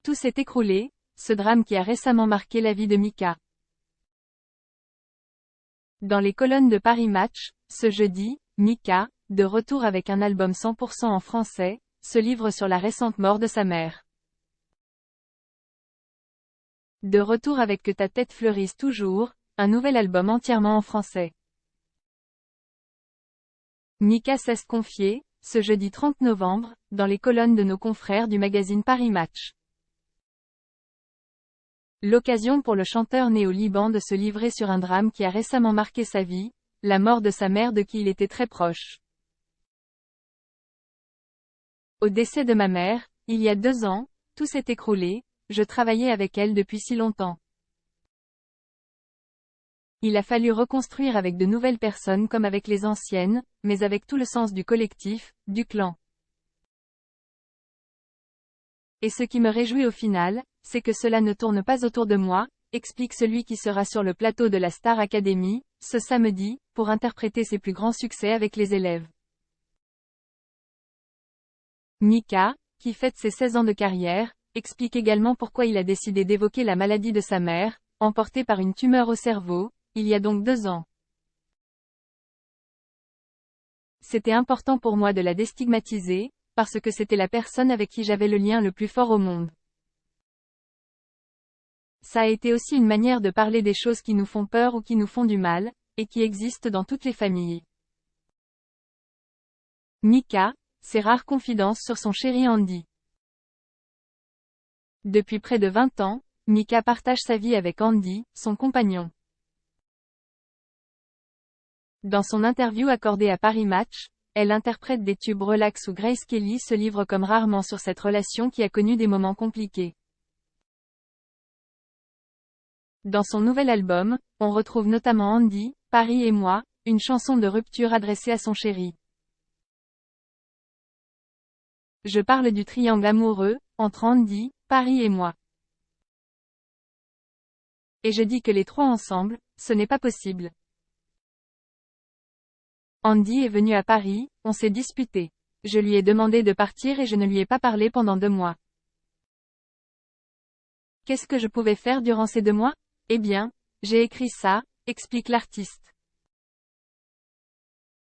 Tout s'est écroulé, ce drame qui a récemment marqué la vie de Mika. Dans les colonnes de Paris Match, ce jeudi, Mika, de retour avec un album 100% en français, se livre sur la récente mort de sa mère. De retour avec Que ta tête fleurisse toujours, un nouvel album entièrement en français. Mika cesse confier, ce jeudi 30 novembre, dans les colonnes de nos confrères du magazine Paris Match. L'occasion pour le chanteur né au Liban de se livrer sur un drame qui a récemment marqué sa vie, la mort de sa mère de qui il était très proche. Au décès de ma mère, il y a 2 ans, tout s'est écroulé, je travaillais avec elle depuis si longtemps. Il a fallu reconstruire avec de nouvelles personnes comme avec les anciennes, mais avec tout le sens du collectif, du clan. Et ce qui me réjouit au final, c'est que cela ne tourne pas autour de moi, explique celui qui sera sur le plateau de la Star Academy, ce samedi, pour interpréter ses plus grands succès avec les élèves. Mika, qui fête ses 16 ans de carrière, explique également pourquoi il a décidé d'évoquer la maladie de sa mère, emportée par une tumeur au cerveau, il y a donc 2 ans. C'était important pour moi de la déstigmatiser, parce que c'était la personne avec qui j'avais le lien le plus fort au monde. Ça a été aussi une manière de parler des choses qui nous font peur ou qui nous font du mal, et qui existent dans toutes les familles. Mika, ses rares confidences sur son chéri Andy. Depuis près de 20 ans, Mika partage sa vie avec Andy, son compagnon. Dans son interview accordée à Paris Match, elle interprète des tubes relax où Grace Kelly se livre comme rarement sur cette relation qui a connu des moments compliqués. Dans son nouvel album, on retrouve notamment Andy, Paris et moi, une chanson de rupture adressée à son chéri. Je parle du triangle amoureux, entre Andy, Paris et moi. Et je dis que les 3 ensemble, ce n'est pas possible. Andy est venu à Paris, on s'est disputé. Je lui ai demandé de partir et je ne lui ai pas parlé pendant 2 mois. Qu'est-ce que je pouvais faire durant ces 2 mois? Eh bien, j'ai écrit ça, explique l'artiste.